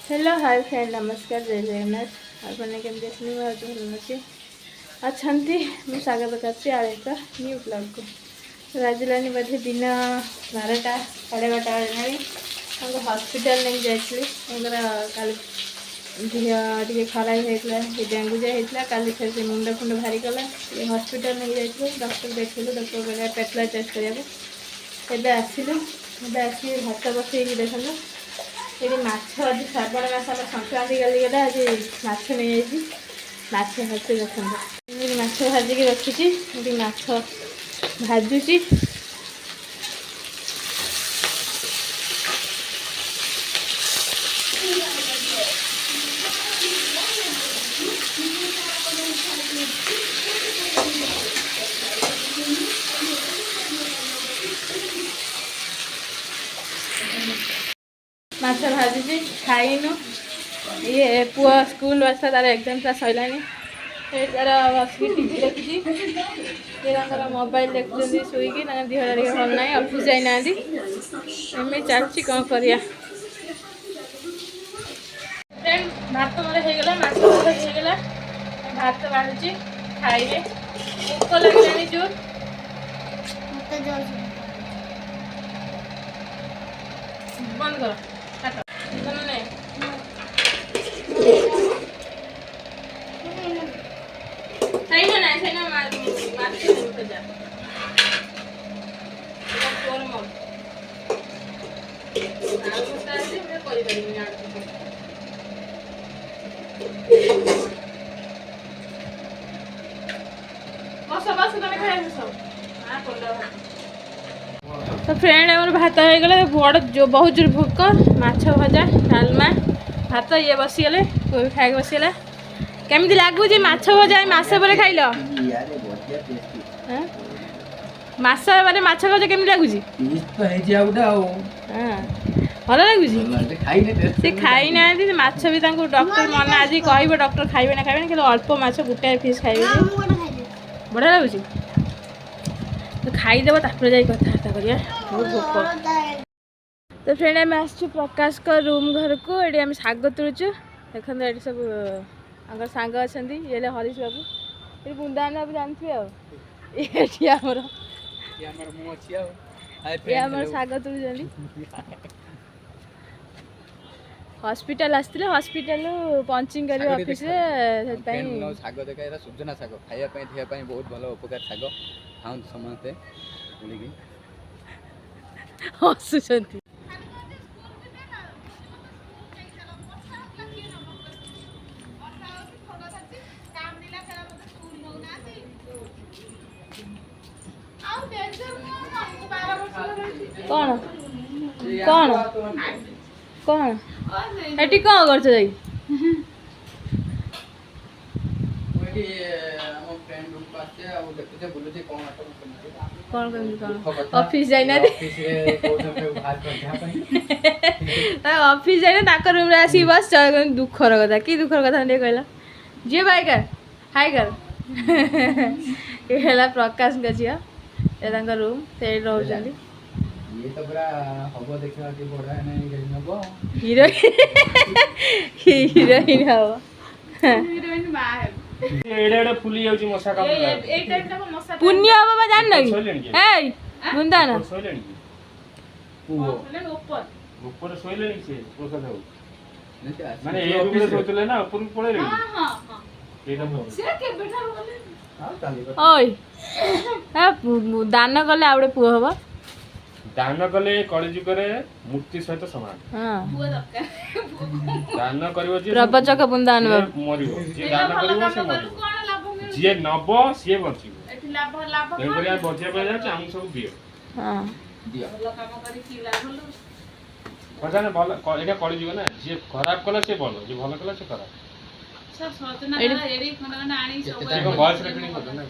hello hi friend नमस्कार जय जगन्नाथ आपने केमती अच्छे मुझे भल अच्छे अच्छा मुझे स्वागत करती आर एक न्यू ब्लॉग को बाजिलानी बोधे दिन 12टा 12:30 बजे हॉस्पिटल नहीं जाइए कल टे खराब होता डेंगू जाता काली फिर से मुंड फुंड भारी कला हॉस्पिटल नहीं जाइए डॉक्टर देखलु डॉक्टर कहला पेटला टेस्ट कराया आसलु आसी भात बसई देखो ये माछ आज श्रावण मास आम संक्रांति गली गला आज माछ नहीं जाइए माछ भाजी देखते माछ भाजिक रखी माछ भाजुची माछ भाजुची खाइनु ये पुआ स्कूल बसता तार एग्जाम क्लास सैलानी तार बसिक टीवी देखी मोबाइल देखुं शुईकी देहटा टे भल ना ऑफिस जाना एम चलती कौन कर भात मोर होगला माछ होगला भात बाढ़ुची खाइबे भोक लगे जो बंद कर तो फ्रेंड आम भात हो गला बड़ जो बहुत जोर भोक माछ भजा डालमा भात ये बसीगले कोई खाई बसीगला केमती लगुच माछ भजा मसे पर खाइल मस बारे माछ भजा केमती लगुच भल लगुच से खाई ना माछ भी डॉक्टर मन आज कह डॉक्टर खाइबे ना खाइबे कि अल्प माछ गोटाए पीस खाइबे बढ़िया लगुच तो खाईदेव तापर जा कथबार्ता करिया बहुत भोक तो फ्रेंड आम आस प्रकाश को रूम घर को ये आम शाग तुलुचु देखो ये सब सांग अच्छा ये हरीश बाबू ये बुंदान बाबू जानते ये आमर शाग तुलुं हॉस्पिटल आसते हॉस्पिटल पंचिंग कर ऑफिस शाग देखा सुजना शाग खायापी देहपाई बहुत भल उपकार शाग खाऊँ समस्ते हसुंट कौन कौन कौन एटी कौन कर जाई ऑफिस जाइना ऑफिस जाइना रूम रे आसी बस दुखर कथा कि दुखर कथा नहीं कहला जी भाई कर हाय कर ये प्रकाश झील ये रूम से रोज ये तो पूरा हबो देखा कि बड़ा नहीं हबो हीरोइन हबो हीरोइन मा है एडा एडा फुली जाउची मसा काम ए टाइम को मसा पुण्य हबो बा जान नहीं ए मुंदा ना सोइलेन ओ ऊपर ऊपर सोइलेन से प्रसाद हो माने ए रूम में सोचले ना ऊपर पड़े रे हां हां हां एटा हो से के बैठा बोले हां चाली ओय ए दान गले आवडे पुओ हबो दान कले कलिजुग रे मूर्ति सहित समान हां पुओ दरकार दान करिवो जे प्रपंचक बुंदान मरिवो जे दान करिवो से मरिवो कोन लाभ मिल जे नबो से बचिवो एठी लाभ लाभ ए करिया बचिया पे जा हम सब दियो हां दियो भलो काम करी की लाभ लो पता ना भलो एटा कलिजुग ना जे खराब कला से भलो जे भलो कला से खराब सब सोचना एडी खंडा आनी सब बॉयस रेकॉर्डिंग होता ना